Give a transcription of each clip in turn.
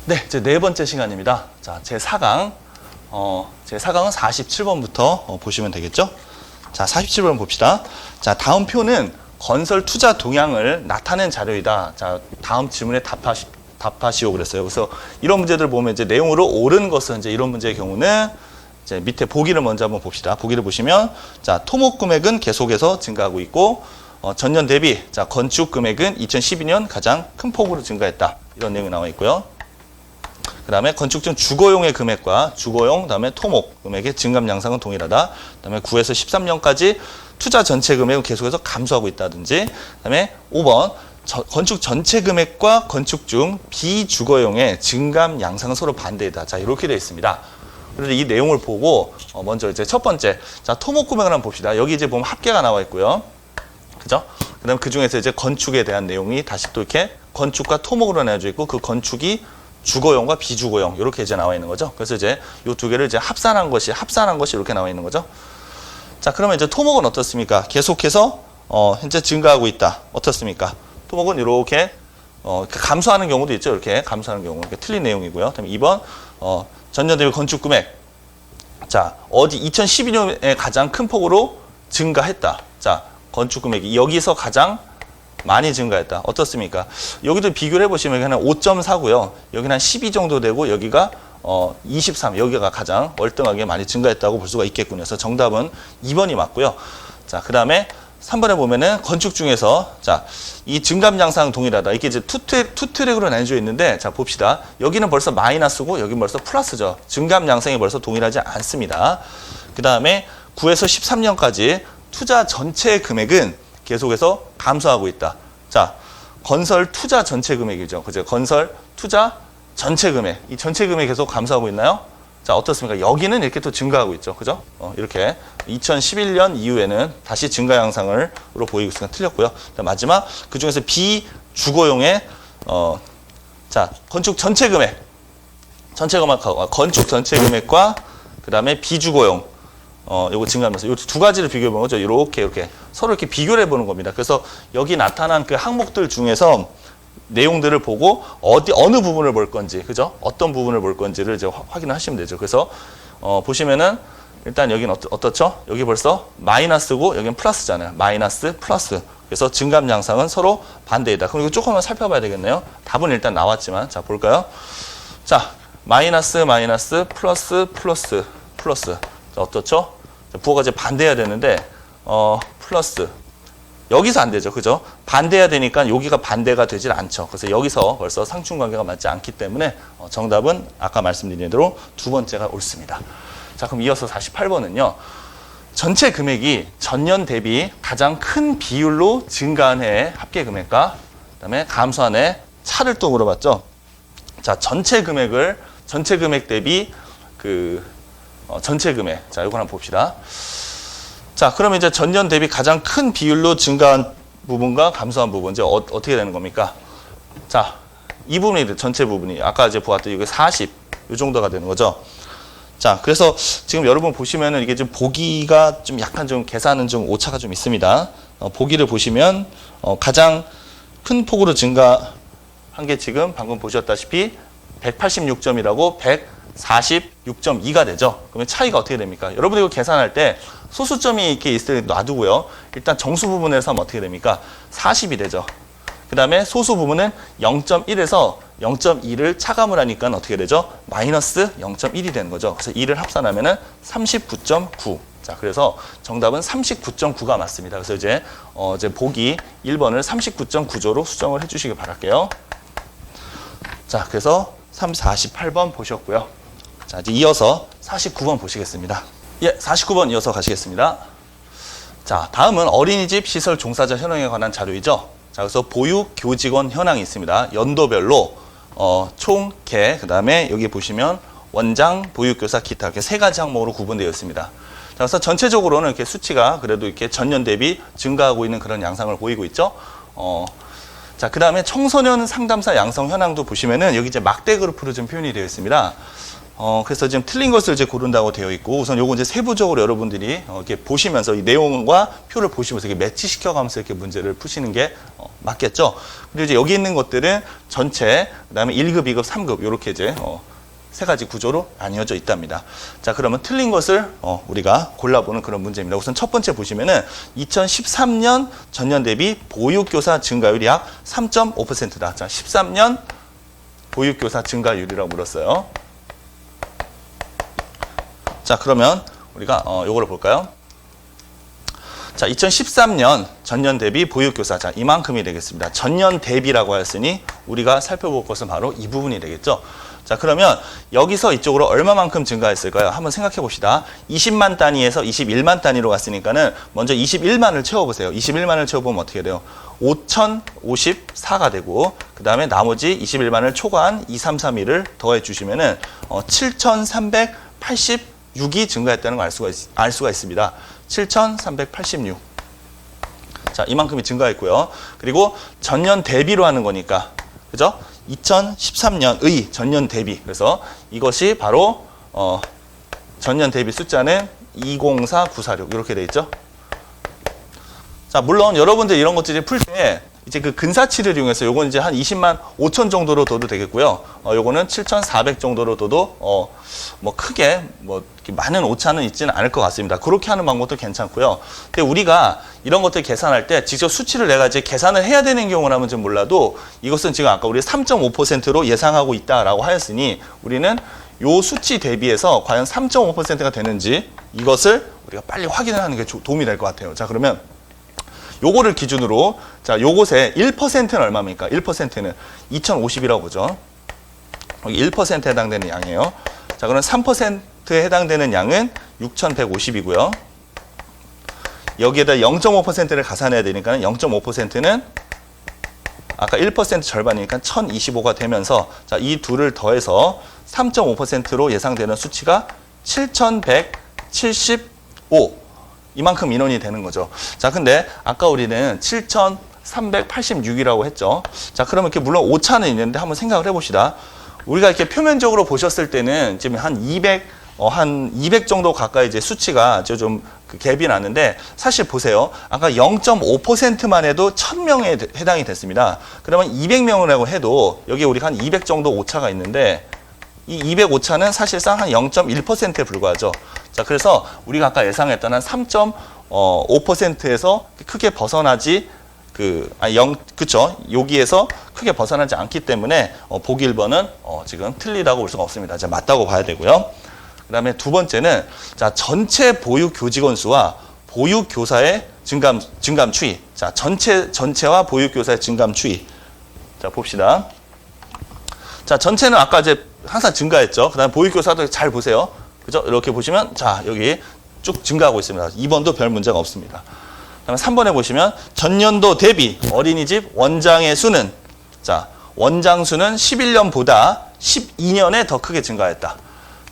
네, 이제 네 번째 시간입니다. 자, 제 4강. 제 4강은 47번부터 보시면 되겠죠? 자, 47번 봅시다. 자, 다음 표는 건설 투자 동향을 나타낸 자료이다. 자, 다음 질문에 답하시오 그랬어요. 그래서 이런 문제들 보면 이제 내용으로 옳은 것은 이제 이런 문제의 경우는 이제 밑에 보기를 먼저 한번 봅시다. 보기를 보시면 자, 토목 금액은 계속해서 증가하고 있고 전년 대비 자, 건축 금액은 2012년 가장 큰 폭으로 증가했다. 이런 내용이 나와 있고요. 그 다음에 건축 중 주거용의 금액과 주거용, 그 다음에 토목 금액의 증감 양상은 동일하다. 그 다음에 9에서 13년까지 투자 전체 금액은 계속해서 감소하고 있다든지. 그 다음에 5번 건축 전체 금액과 건축 중 비주거용의 증감 양상은 서로 반대이다. 자, 이렇게 되어 있습니다. 그래서 이 내용을 보고 먼저 이제 첫 번째 자, 토목 금액을 한번 봅시다. 여기 이제 보면 합계가 나와 있고요. 그죠? 그 다음에 그 중에서 이제 건축에 대한 내용이 다시 또 이렇게 건축과 토목으로 나눠져 있고 그 건축이 주거용과 비주거용 이렇게 이제 나와 있는 거죠. 그래서 이제 이 두 개를 이제 합산한 것이 이렇게 나와 있는 거죠. 자, 그러면 이제 토목은 어떻습니까? 계속해서 현재 증가하고 있다. 어떻습니까? 토목은 이렇게 감소하는 경우도 있죠. 이렇게 감소하는 경우. 이렇게 틀린 내용이고요. 그다음에 2번 전년 대비 건축 금액. 자, 2012년에 가장 큰 폭으로 증가했다. 자, 건축 금액이 여기서 가장 많이 증가했다. 어떻습니까? 여기도 비교를 해보시면 여기는 5.4고요. 여기는 한 12 정도 되고 여기가 23. 여기가 가장 월등하게 많이 증가했다고 볼 수가 있겠군요. 그래서 정답은 2번이 맞고요. 자, 그 다음에 3번에 보면은 건축 중에서 자, 이 증감 양상 동일하다. 이게 이제 투 트랙으로 나눠져 있는데 자, 봅시다. 여기는 벌써 마이너스고 여기는 벌써 플러스죠. 증감 양상이 벌써 동일하지 않습니다. 그 다음에 9에서 13년까지 투자 전체 금액은 계속해서 감소하고 있다. 자, 건설 투자 전체 금액이죠. 그죠? 건설 투자 전체 금액. 이 전체 금액이 계속 감소하고 있나요? 자, 어떻습니까? 여기는 이렇게 또 증가하고 있죠. 그죠? 이렇게 2011년 이후에는 다시 증가 양상으로 보이고 있으니까 틀렸고요. 마지막 그 중에서 비주거용의 자, 건축 전체 금액. 건축 전체 금액과 그다음에 비주거용 요거 증가하면서 요 두 가지를 비교해 보는 거죠. 이렇게 서로 이렇게 비교를 해 보는 겁니다. 그래서 여기 나타난 그 항목들 중에서 내용들을 보고 어느 부분을 볼 건지, 그죠? 어떤 부분을 볼 건지를 이제 확인을 하시면 되죠. 그래서 보시면은 일단 여기는 어떻죠? 여기 벌써 마이너스고 여기는 플러스잖아요. 마이너스, 플러스. 그래서 증감 양상은 서로 반대이다. 그럼 이거 조금만 살펴봐야 되겠네요. 답은 일단 나왔지만 자, 볼까요? 자, 마이너스, 마이너스, 플러스, 플러스, 플러스. 자, 어떻죠? 부호가 이제 반대해야 되는데 플러스. 여기서 안 되죠. 그죠? 반대해야 되니까 여기가 반대가 되질 않죠. 그래서 여기서 벌써 상충관계가 맞지 않기 때문에 정답은 아까 말씀드린 대로 두 번째가 옳습니다. 자, 그럼 이어서 48번은요. 전체 금액이 전년 대비 가장 큰 비율로 증가한 해의 합계 금액과 그다음에 감소한 해의 차를 또 물어봤죠. 자, 전체 금액 대비 전체 금액. 자, 이거 한번 봅시다. 자, 그러면 이제 전년 대비 가장 큰 비율로 증가한 부분과 감소한 부분 이제 어떻게 되는 겁니까? 자, 이 부분이 전체 부분이 아까 이제 보았던 이게 40 이 정도가 되는 거죠. 자, 그래서 지금 여러분 보시면은 이게 좀 보기가 좀 약간 좀 계산은 좀 오차가 좀 있습니다. 보기를 보시면 가장 큰 폭으로 증가한 게 지금 방금 보셨다시피 186점이라고 146.2가 되죠. 그러면 차이가 어떻게 됩니까? 여러분 이거 계산할 때 소수점이 이렇게 있을 때 놔두고요. 일단 정수 부분에서 하면 어떻게 됩니까? 40이 되죠. 그 다음에 소수 부분은 0.1에서 0.2를 차감을 하니까 어떻게 되죠? 마이너스 0.1이 되는 거죠. 그래서 2를 합산하면은 39.9. 자, 그래서 정답은 39.9가 맞습니다. 그래서 이제 보기 1번을 39.9조로 수정을 해주시기 바랄게요. 자, 그래서 48번 보셨고요. 자, 이제 이어서 49번 보시겠습니다. 예, 49번 이어서 가시겠습니다. 자, 다음은 어린이집 시설 종사자 현황에 관한 자료이죠. 자, 그래서 보육 교직원 현황이 있습니다. 연도별로 총 개, 그 다음에 여기 보시면 원장, 보육교사, 기타 이렇게 세 가지 항목으로 구분되어 있습니다. 자, 그래서 전체적으로는 이렇게 수치가 그래도 이렇게 전년 대비 증가하고 있는 그런 양상을 보이고 있죠. 자, 그 다음에 청소년 상담사 양성 현황도 보시면은 여기 이제 막대 그룹으로 좀 표현이 되어 있습니다. 그래서 지금 틀린 것을 이제 고른다고 되어 있고, 우선 요거 이제 세부적으로 여러분들이 이렇게 보시면서 이 내용과 표를 보시면서 이렇게 매치시켜 가면서 이렇게 문제를 푸시는 게 맞겠죠. 그리고 이제 여기 있는 것들은 전체, 그다음에 1급, 2급, 3급 이렇게 이제 세 가지 구조로 나뉘어져 있답니다. 자, 그러면 틀린 것을 우리가 골라보는 그런 문제입니다. 우선 첫 번째 보시면은 2013년 전년 대비 보육교사 증가율이 약 3.5%다. 자, 13년 보육교사 증가율이라고 물었어요. 자, 그러면 우리가 요거를 볼까요? 자, 2013년 전년 대비 보육교사, 자, 이만큼이 되겠습니다. 전년 대비라고 하였으니 우리가 살펴볼 것은 바로 이 부분이 되겠죠. 자, 그러면 여기서 이쪽으로 얼마만큼 증가했을까요? 한번 생각해 봅시다. 20만 단위에서 21만 단위로 갔으니까는 먼저 21만을 채워보세요. 21만을 채워보면 어떻게 돼요? 5,054가 되고, 그 다음에 나머지 21만을 초과한 2, 3, 3, 2를 더해 주시면은 7,386이 증가했다는 걸 알 수가 있습니다. 7,386. 자, 이만큼이 증가했고요. 그리고 전년 대비로 하는 거니까, 그죠? 2013년의 전년 대비. 그래서 이것이 바로 전년 대비 숫자는 204946 이렇게 돼 있죠. 자, 물론 여러분들 이런 것들이 풀 때 이제 그 근사치를 이용해서 요건 이제 한 20만 5천 정도로 둬도 되겠고요. 요거는 7,400 정도로 둬도 뭐 크게 뭐 많은 오차는 있지는 않을 것 같습니다. 그렇게 하는 방법도 괜찮고요. 근데 우리가 이런 것들 계산할 때 직접 수치를 내가 이제 계산을 해야 되는 경우라면 좀 몰라도, 이것은 지금 아까 우리 3.5%로 예상하고 있다라고 하였으니 우리는 요 수치 대비해서 과연 3.5%가 되는지 이것을 우리가 빨리 확인을 하는 게 도움이 될 것 같아요. 자, 그러면 요거를 기준으로, 자, 요것의 1%는 얼마입니까? 1%는 2050이라고 보죠. 여기 1%에 해당되는 양이에요. 자, 그럼 3%에 해당되는 양은 6150이고요. 여기에다 0.5%를 가산해야 되니까 0.5%는 아까 1% 절반이니까 1025가 되면서, 자, 이 둘을 더해서 3.5%로 예상되는 수치가 7175. 이만큼 인원이 되는 거죠. 자, 근데 아까 우리는 7,386이라고 했죠. 자, 그러면 이렇게 물론 오차는 있는데 한번 생각을 해봅시다. 우리가 이렇게 표면적으로 보셨을 때는 지금 한 200 정도 가까이 이제 수치가 좀 그 갭이 났는데, 사실 보세요. 아까 0.5%만 해도 1000명에 해당이 됐습니다. 그러면 200명이라고 해도 여기 우리가 한 200 정도 오차가 있는데, 이 200 오차는 사실상 한 0.1%에 불과하죠. 자, 그래서 우리가 아까 예상했던 한 3.5%에서 크게 벗어나지 그쵸? 여기에서 크게 벗어나지 않기 때문에 보기 1번은 지금 틀리다고 볼 수가 없습니다. 자, 맞다고 봐야 되고요. 그 다음에 두 번째는, 자, 전체 보육 교직원 수와 보육 교사의 증감 추이. 자, 전체와 보육 교사의 증감 추이. 자, 봅시다. 자, 전체는 아까 이제 항상 증가했죠. 그 다음에 보육 교사도 잘 보세요. 그죠? 이렇게 보시면, 자, 여기 쭉 증가하고 있습니다. 2번도 별 문제가 없습니다. 그 다음에 3번에 보시면 전년도 대비 어린이집 원장의 수는, 자, 원장 수는 11년보다 12년에 더 크게 증가했다.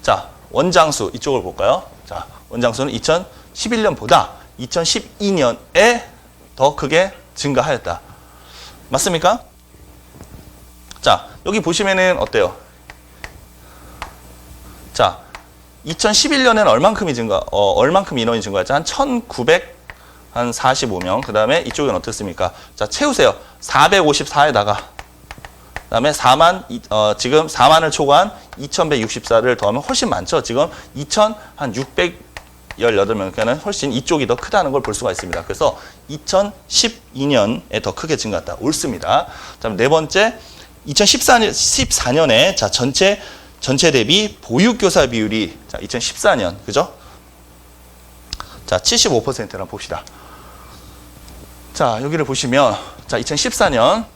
자, 원장 수 이쪽을 볼까요? 자, 원장 수는 2011년보다 2012년에 더 크게 증가하였다. 맞습니까? 자, 여기 보시면은 어때요? 자, 2011년에는 얼만큼 인원이 증가했죠? 한 1945명. 그 다음에 이쪽은 어떻습니까? 자, 채우세요. 454에다가. 그 다음에 지금 4만을 초과한 2164를 더하면 훨씬 많죠? 지금 2618명. 그러니까 훨씬 이쪽이 더 크다는 걸 볼 수가 있습니다. 그래서 2012년에 더 크게 증가했다. 옳습니다. 다음 네 번째, 2014년에 자, 전체 대비 보육교사 비율이, 자, 2014년, 그죠? 자, 75%랑 봅시다. 자, 여기를 보시면, 자, 2014년,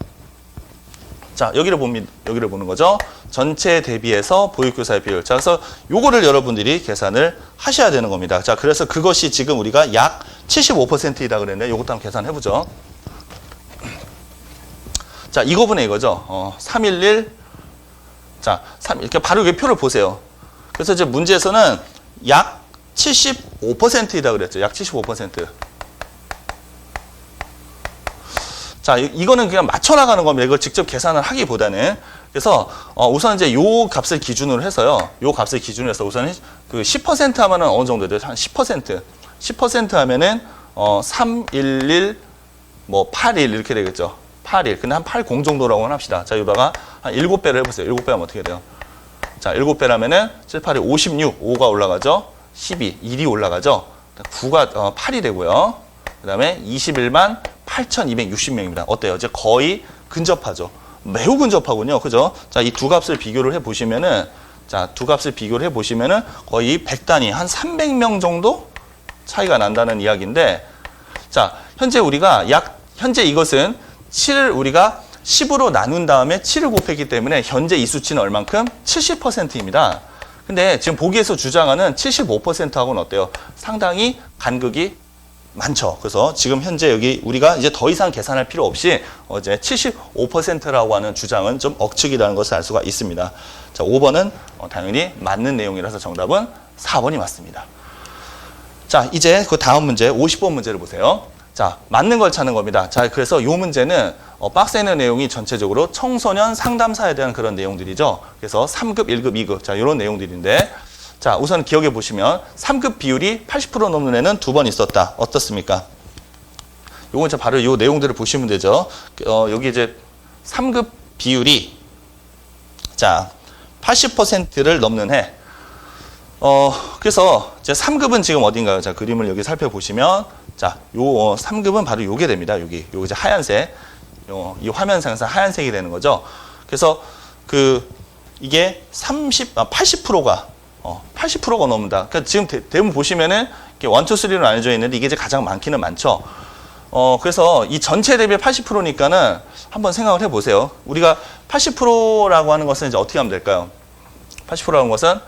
자, 여기를 보는 거죠. 전체 대비해서 보육교사의 비율. 자, 그래서 요거를 여러분들이 계산을 하셔야 되는 겁니다. 자, 그래서 그것이 지금 우리가 약 75%이다 그랬는데, 요것도 한번 계산해보죠. 자, 이거분의 이거죠. 311. 자, 이렇게 바로 여기 표를 보세요. 그래서 이제 문제에서는 약 75%이다 그랬죠. 약 75%. 자, 이거는 그냥 맞춰 나가는 겁니다. 이걸 직접 계산을 하기보다는. 그래서 우선 이제 요 값을 기준으로 해서요. 요 값을 기준으로 해서 우선 그 10% 하면은 어느 정도 돼요? 한 10%. 10% 하면은 311 뭐 81 이렇게 되겠죠. 81. 근데 한 80 정도라고는 합시다. 자, 여기다가 한 7배를 해 보세요. 7배 하면 어떻게 돼요? 자, 7배라면은 7, 8이 56. 5가 올라가죠. 12. 1이 올라가죠. 9가 8이 되고요. 그다음에 21만 8,260명입니다. 어때요? 이제 거의 근접하죠. 매우 근접하군요. 그죠? 자, 이 두 값을 비교를 해 보시면은 자, 두 값을 비교를 해 보시면은 거의 100단위 한 300명 정도 차이가 난다는 이야기인데 자, 현재 우리가 현재 이것은 7을 우리가 10으로 나눈 다음에 7을 곱했기 때문에 현재 이 수치는 얼만큼? 70%입니다. 근데 지금 보기에서 주장하는 75%하고는 어때요? 상당히 간극이 많죠. 그래서 지금 현재 여기 우리가 이제 더 이상 계산할 필요 없이 이제 75%라고 하는 주장은 좀 억측이라는 것을 알 수가 있습니다. 자, 5번은 당연히 맞는 내용이라서 정답은 4번이 맞습니다. 자, 이제 그 다음 문제 50번 문제를 보세요. 자, 맞는 걸 찾는 겁니다. 자, 그래서 이 문제는 박스에 있는 내용이 전체적으로 청소년 상담사에 대한 그런 내용들이죠. 그래서 3급, 1급, 2급 자, 이런 내용들인데 자, 우선 기억해 보시면 3급 비율이 80% 넘는 애는 2번 있었다. 어떻습니까? 요건 이제 바로 요 내용들을 보시면 되죠. 여기 이제 3급 비율이 자, 80%를 넘는 해. 그래서 이제 3급은 지금 어딘가요? 자, 그림을 여기 살펴보시면 자, 요 3급은 바로 요게 됩니다. 여기 요 이제 하얀색. 이 화면상에서 하얀색이 되는 거죠. 그래서 이게 80%가 80%가 넘는다. 그러니까 지금 대부분 보시면은 이렇게 1, 2, 3로 나눠져 있는데 이게 이제 가장 많기는 많죠. 그래서 이 전체 대비 80%니까는 한번 생각을 해보세요. 우리가 80%라고 하는 것은 이제 어떻게 하면 될까요? 80%라는 것은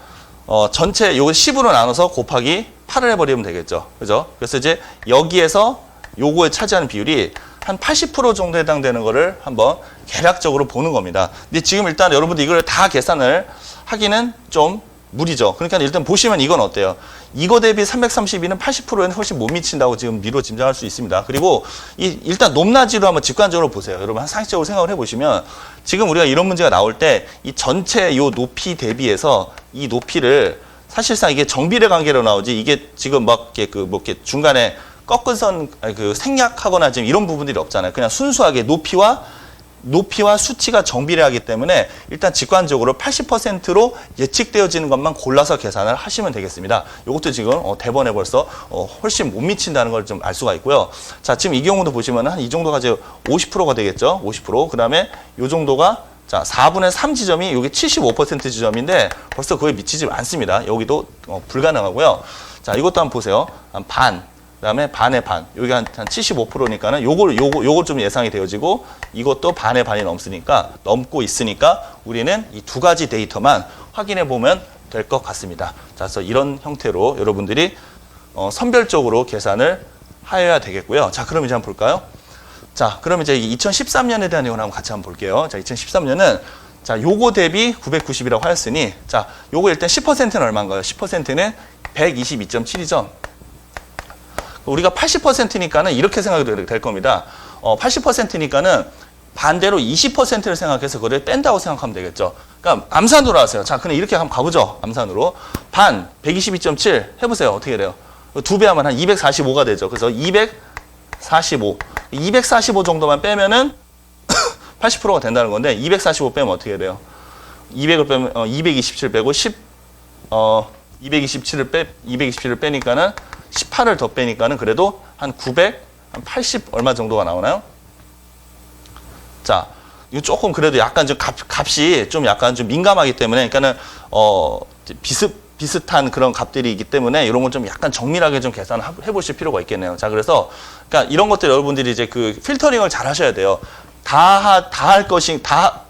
전체 요거 10으로 나눠서 곱하기 8을 해버리면 되겠죠. 그죠? 그래서 이제 여기에서 요거에 차지하는 비율이 한 80% 정도 해당되는 거를 한번 계략적으로 보는 겁니다. 근데 지금 일단 여러분들 이걸 다 계산을 하기는 좀 무리죠. 그러니까 일단 보시면 이건 어때요? 이거 대비 332는 80%에는 훨씬 못 미친다고 지금 미로 짐작할 수 있습니다. 그리고 일단 높낮이로 한번 직관적으로 보세요. 여러분 상식적으로 생각을 해보시면 지금 우리가 이런 문제가 나올 때 이 전체 요 높이 대비해서 이 높이를 사실상 이게 정비례 관계로 나오지 이게 지금 막 이렇게 중간에 꺾은 선 생략하거나 지금 이런 부분들이 없잖아요. 그냥 순수하게 높이와 수치가 정비례하기 때문에 일단 직관적으로 80%로 예측되어지는 것만 골라서 계산을 하시면 되겠습니다. 이것도 지금 대번에 벌써 훨씬 못 미친다는 걸 좀 알 수가 있고요. 자, 지금 이 경우도 보시면 한 이 정도가 이제 50%가 되겠죠. 50%. 그 다음에 이 정도가 자, 4분의 3 지점이 여기 75% 지점인데 벌써 그거에 미치지 않습니다. 여기도 불가능하고요. 자, 이것도 한번 보세요. 한 반. 그다음에 반의 반. 여기 한 75%니까는 요걸 좀 예상이 되어지고 이것도 반의 반이 넘고 있으니까 우리는 이 두 가지 데이터만 확인해 보면 될 것 같습니다. 자, 그래서 이런 형태로 여러분들이 선별적으로 계산을 하여야 되겠고요. 자, 그럼 이제 한번 볼까요? 자, 그럼 이제 2013년에 대한 내용을 한번 같이 한번 볼게요. 자, 2013년은 자, 요거 대비 990이라고 하였으니 자, 요거 일단 10%는 얼마인가요? 10%는 122.7이죠. 우리가 80%니까는 이렇게 생각이 될 겁니다. 80%니까는 반대로 20%를 생각해서 그걸 뺀다고 생각하면 되겠죠. 그러니까 암산으로 하세요. 자, 그럼 이렇게 한번 가보죠. 암산으로. 반 122.7 해보세요. 어떻게 돼요? 2배 하면 한 245가 되죠. 그래서 245 정도만 빼면은 80%가 된다는 건데 245 빼면 어떻게 돼요? 200을 빼면 227 빼고 227을 빼니까는 18을 더 빼니까는 그래도 한 980 얼마 정도가 나오나요? 자, 이거 조금 그래도 약간 좀 값이 좀 약간 좀 민감하기 때문에 그러니까는 비슷한 그런 값들이 있기 때문에 이런 건 좀 약간 정밀하게 좀 계산을 해보실 필요가 있겠네요. 자, 그래서 그러니까 이런 것들 여러분들이 이제 필터링을 잘 하셔야 돼요.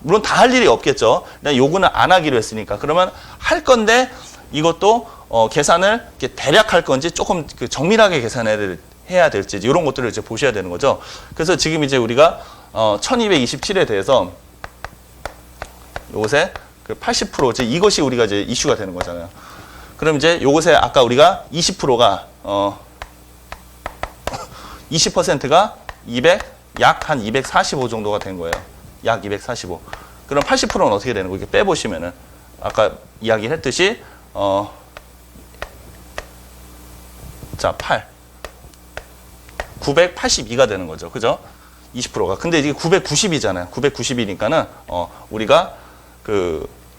물론 다 할 일이 없겠죠. 요거는 안 하기로 했으니까. 그러면 할 건데 이것도 계산을 이렇게 대략 할 건지 조금 정밀하게 계산해야 될지 이런 것들을 이제 보셔야 되는 거죠. 그래서 지금 이제 우리가 1227에 대해서 요것에 80% 이제 이것이 우리가 이제 이슈가 되는 거잖아요. 그럼 이제 요것에 아까 우리가 20%가 20%가 약 한 245 정도가 된 거예요. 약 245. 그럼 80%는 어떻게 되는 거예요? 이렇게 빼보시면은 아까 이야기했듯이 자, 8 982가 되는 거죠. 그죠? 20%가. 근데 이게 990이잖아요. 990이니까는 우리가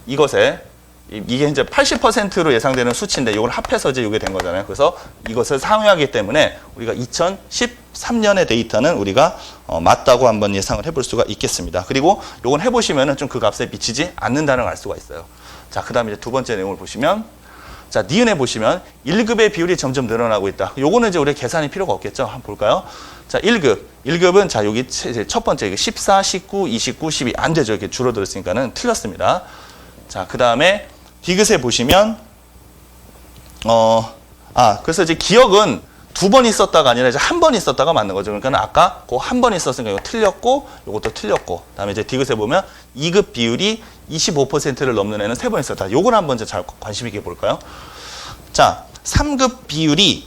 이것에 이게 이제 80%로 예상되는 수치인데 이걸 합해서 이제 이게 된 거잖아요. 그래서 이것을 상회하기 때문에 우리가 2013년의 데이터는 우리가 맞다고 한번 예상을 해볼 수가 있겠습니다. 그리고 이건 해보시면은 좀 그 값에 미치지 않는다는 걸 알 수가 있어요. 자, 그 다음에 이제 두 번째 내용을 보시면, 자, 니은에 보시면 1급의 비율이 점점 늘어나고 있다. 요거는 이제 우리 계산이 필요가 없겠죠. 한번 볼까요? 자, 1급. 1급은 자, 여기 첫 번째 14, 19, 29, 12 안 되죠. 이렇게 줄어들었으니까는 틀렸습니다. 자, 그 다음에 디귿에 보시면 그래서 이제 기억은 두 번 있었다가 아니라 이제 한 번 있었다가 맞는 거죠. 그러니까 아까 그 한 번 있었으니까 이거 틀렸고 요것도 틀렸고 그다음에 이제 디귿에 보면 2급 비율이 25%를 넘는 애는 세 번 있었다. 요걸 한번 이제 잘 관심 있게 볼까요? 자, 3급 비율이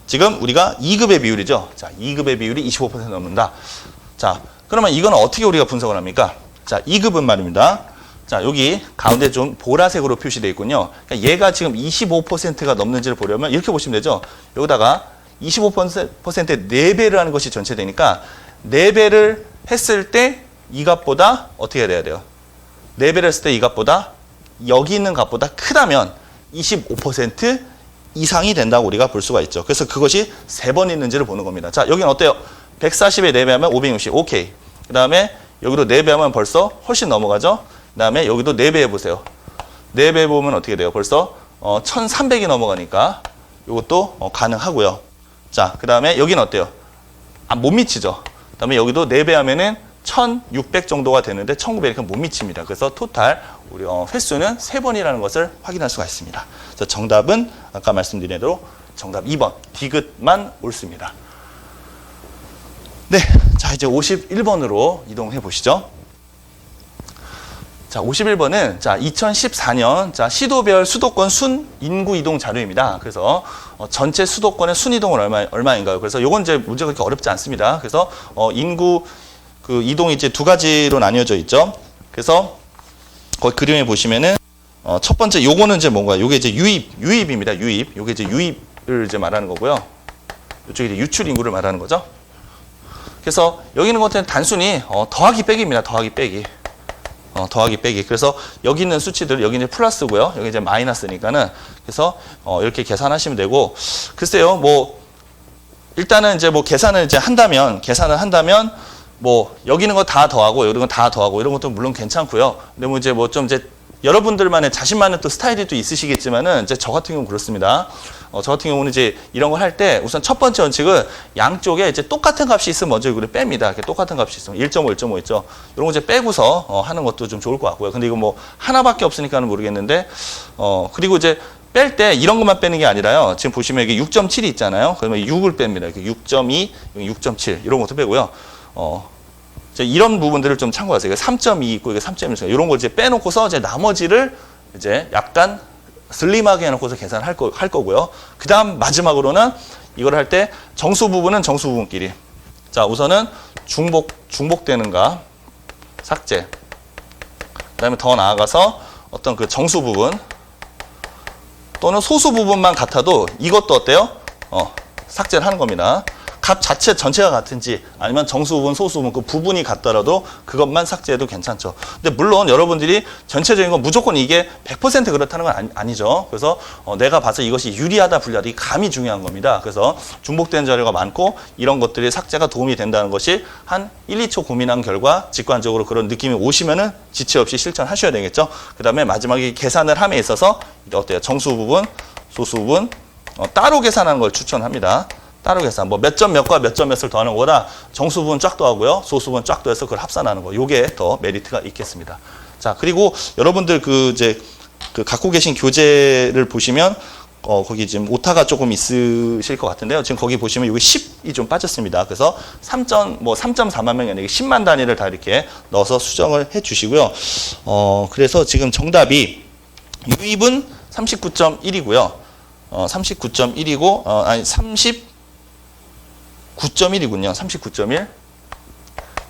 지금 우리가 2급의 비율이죠. 자, 2급의 비율이 25% 넘는다. 자, 그러면 이거는 어떻게 우리가 분석을 합니까? 자, 2급은 말입니다. 자, 여기 가운데 좀 보라색으로 표시되어 있군요. 그러니까 얘가 지금 25%가 넘는지를 보려면 이렇게 보시면 되죠. 여기다가 25%의 4배를 하는 것이 전체되니까 4배를 했을 때 이 값보다 어떻게 돼야 돼요? 4배를 했을 때 이 값보다 여기 있는 값보다 크다면 25% 이상이 된다고 우리가 볼 수가 있죠. 그래서 그것이 3번 있는지를 보는 겁니다. 자, 여기는 어때요? 140에 4배 하면 560. 오케이. 그 다음에 여기로 4배 하면 벌써 훨씬 넘어가죠. 그 다음에 여기도 4배 해보세요. 4배 보면 어떻게 돼요? 벌써 1300이 넘어가니까 이것도 가능하고요. 자, 그 다음에 여기는 어때요? 못 미치죠. 그 다음에 여기도 4배 하면은 1600 정도가 되는데 1900이니까 못 미칩니다. 그래서 토탈 우리 횟수는 3번이라는 것을 확인할 수가 있습니다. 그래서 정답은 아까 말씀드린 대로 정답 2번 디귿만 옳습니다. 네, 자 이제 51번으로 이동해 보시죠. 자, 51번은 자 2014년 자 시도별 수도권 순 인구 이동 자료입니다. 그래서 전체 수도권의 순 이동은 얼마인가요? 그래서 이건 이제 문제가 그렇게 어렵지 않습니다. 그래서 인구 그 이동이 이제 두 가지로 나뉘어져 있죠. 그래서 거기 그림에 보시면은 첫 번째 요거는 이제 뭔가 요게 이제 유입입니다. 유입. 요게 이제 유입을 이제 말하는 거고요. 이쪽이 이제 유출 인구를 말하는 거죠. 그래서 여기 있는 것은 단순히 더하기 빼기입니다. 더하기 빼기. 더하기 빼기. 그래서 여기 있는 수치들 여기 이제 플러스고요. 여기 이제 마이너스니까는 그래서 이렇게 계산하시면 되고 글쎄요. 뭐 일단은 이제 뭐 계산을 한다면 뭐 여기 있는 거 다 더하고 여기 있는 거 다 더하고 이런 것도 물론 괜찮고요. 근데 뭐 이제 뭐 좀 이제 여러분들만의 자신만의 또 스타일이 또 있으시겠지만은 이제 저 같은 경우는 그렇습니다. 저 같은 경우는 이제 이런 걸 할 때 우선 첫 번째 원칙은 양쪽에 이제 똑같은 값이 있으면 먼저 이걸 뺍니다. 이렇게 똑같은 값이 있으면 1.5, 1.5 있죠. 이런 거 이제 빼고서 하는 것도 좀 좋을 것 같고요. 근데 이거 뭐 하나밖에 없으니까는 모르겠는데 그리고 이제 뺄 때 이런 것만 빼는 게 아니라요. 지금 보시면 이게 6.7이 있잖아요. 그러면 6을 뺍니다. 이렇게 6.2, 6.7 이런 것도 빼고요. 이런 부분들을 좀 참고하세요. 3.2 있고 이게 3.1 있어요. 이런 걸 이제 빼놓고서 이제 나머지를 이제 약간 슬림하게 해놓고서 계산할 거고요. 그 다음 마지막으로는 이걸 할 때 정수 부분은 정수 부분끼리. 자, 우선은 중복되는 값 삭제. 그 다음에 더 나아가서 어떤 그 정수 부분 또는 소수 부분만 같아도 이것도 어때요? 삭제를 하는 겁니다. 값 자체 전체가 같은지 아니면 정수 부분, 소수 부분 그 부분이 같더라도 그것만 삭제해도 괜찮죠. 근데 물론 여러분들이 전체적인 건 무조건 이게 100% 그렇다는 건 아니죠. 그래서 내가 봐서 이것이 유리하다, 불리하다 이 감이 중요한 겁니다. 그래서 중복된 자료가 많고 이런 것들이 삭제가 도움이 된다는 것이 한 1, 2초 고민한 결과 직관적으로 그런 느낌이 오시면은 지체 없이 실천하셔야 되겠죠. 그 다음에 마지막에 계산을 함에 있어서 어때요? 정수 부분, 소수 부분 따로 계산하는 걸 추천합니다. 따로 계산. 뭐 몇 점 몇과 몇 점 몇을 더하는 거보다 정수 부분 쫙 더하고요. 소수 부분 쫙 더해서 그걸 합산하는 거. 요게 더 메리트가 있겠습니다. 자, 그리고 여러분들 그 갖고 계신 교재를 보시면 거기 지금 오타가 조금 있으실 것 같은데요. 지금 거기 보시면 여기 10이 좀 빠졌습니다. 그래서 3.4만 명이 아니라 10만 단위를 다 이렇게 넣어서 수정을 해 주시고요. 그래서 지금 정답이 유입은 39.1이고요. 39.1이고, 39.1이군요. 39.1.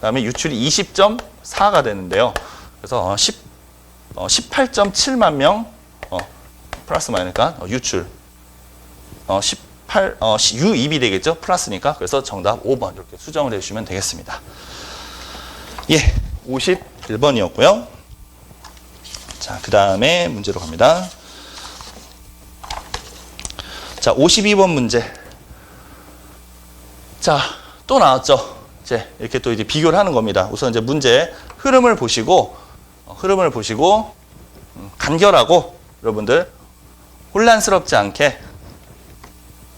그다음에 유출이 20.4가 되는데요. 그래서 18.7만 명 플러스 마이너스니까 유출 18 U2이 되겠죠. 플러스니까. 그래서 정답 5번 이렇게 수정을 해주시면 되겠습니다. 예, 51번이었고요. 자, 그 다음에 문제로 갑니다. 자, 52번 문제. 자, 또 나왔죠. 이제 이렇게 또 이제 비교를 하는 겁니다. 우선 이제 문제 흐름을 보시고 간결하고 여러분들 혼란스럽지 않게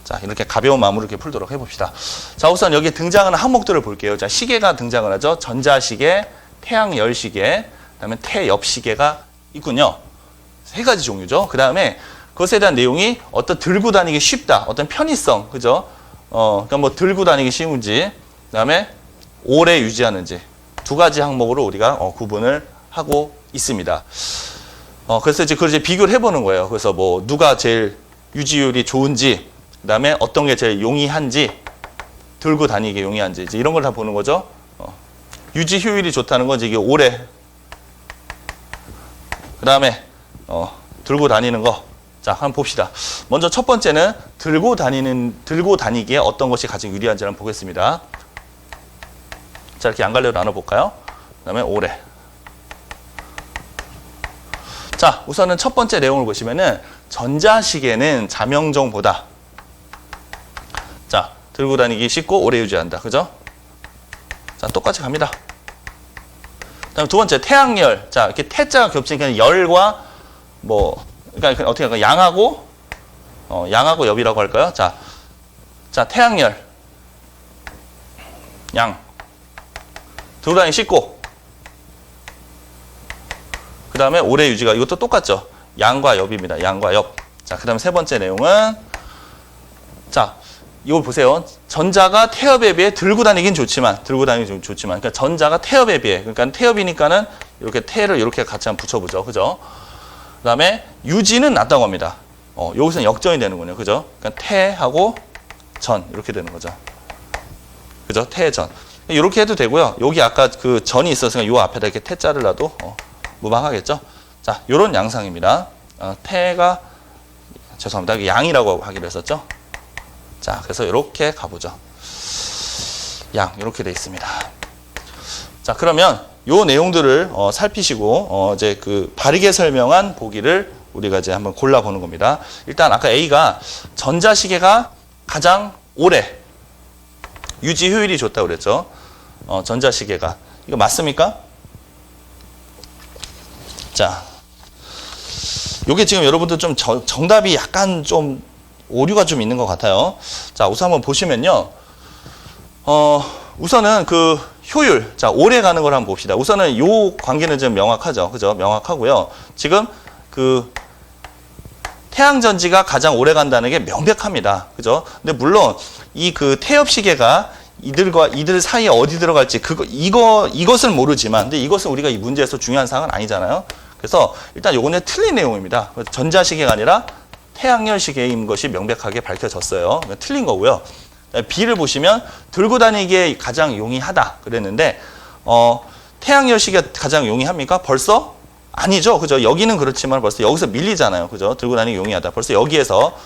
자, 이렇게 가벼운 마음으로 이렇게 풀도록 해봅시다. 자, 우선 여기 등장하는 항목들을 볼게요. 자, 시계가 등장을 하죠. 전자시계, 태양열시계, 그다음에 태엽시계가 있군요. 세 가지 종류죠. 그 다음에 그것에 대한 내용이 어떤 들고 다니기 쉽다, 어떤 편의성, 그죠? 그러니까 뭐 들고 다니기 쉬운지, 그 다음에 오래 유지하는지 두 가지 항목으로 우리가 구분을 하고 있습니다. 그래서 이제 그걸 이제 비교를 해보는 거예요. 그래서 뭐 누가 제일 유지율이 좋은지, 그 다음에 어떤 게 제일 용이한지, 들고 다니기 용이한지 이제 이런 걸 다 보는 거죠. 유지 효율이 좋다는 건 이게 오래. 그 다음에 들고 다니는 거. 자, 한번 봅시다. 먼저 첫 번째는 들고 다니기에 어떤 것이 가장 유리한지 한번 보겠습니다. 자, 이렇게 양갈래로 나눠볼까요? 그 다음에 오래. 자, 우선은 첫 번째 내용을 보시면은 전자시계는 자명종보다 자, 들고 다니기 쉽고 오래 유지한다. 그죠? 자, 똑같이 갑니다. 그다음 두 번째 태양열. 자, 이렇게 태자가 겹치니까 열과 뭐 그러니까 어떻게 할까요? 양하고 엽이라고 할까요? 자, 태양열. 양. 들고 다니기 쉽고. 그 다음에 오래 유지가 이것도 똑같죠. 양과 엽입니다. 양과 엽. 자, 그 다음에 세 번째 내용은 자, 이걸 보세요. 전자가 태엽에 비해 들고 다니긴 좋지만 그러니까 전자가 태엽에 비해 그러니까 태엽이니까는 이렇게 태를 이렇게 같이 한번 붙여보죠. 그죠? 그 다음에 유지는 낮다고 합니다. 여기서는 역전이 되는군요. 그죠? 그러니까 태하고 전 이렇게 되는 거죠. 그죠? 태전. 이렇게 해도 되고요. 여기 아까 그 전이 있었으니까 요 앞에다 이렇게 태자를 놔도 무방하겠죠? 자, 요런 양상입니다. 태가 죄송합니다. 양이라고 하기로 했었죠? 자, 그래서 이렇게 가보죠. 양 이렇게 돼 있습니다. 자, 그러면 요 내용들을 살피시고 이제 그 바르게 설명한 보기를 우리가 이제 한번 골라보는 겁니다. 일단 아까 A가 전자시계가 가장 오래 유지 효율이 좋다고 그랬죠. 전자시계가 이거 맞습니까? 자, 요게 지금 여러분들 좀 정답이 약간 좀 오류가 좀 있는 것 같아요. 자, 우선 한번 보시면요. 우선은 그 효율, 자, 오래 가는 걸 한번 봅시다. 우선은 요 관계는 좀 명확하죠. 그죠? 명확하고요. 지금 그 태양전지가 가장 오래 간다는 게 명백합니다. 그죠? 근데 물론 이 그 태엽시계가 이들 사이에 어디 들어갈지 이것을 모르지만 근데 이것은 우리가 이 문제에서 중요한 사항은 아니잖아요. 그래서 일단 요거는 틀린 내용입니다. 전자시계가 아니라 태양열 시계인 것이 명백하게 밝혀졌어요. 틀린 거고요. B를 보시면 들고 다니기에 가장 용이하다 그랬는데 태양열 시계가 가장 용이합니까? 벌써? 아니죠. 그죠? 여기는 그렇지만 벌써 여기서 밀리잖아요. 그죠? 들고 다니기 용이하다. 벌써 여기에서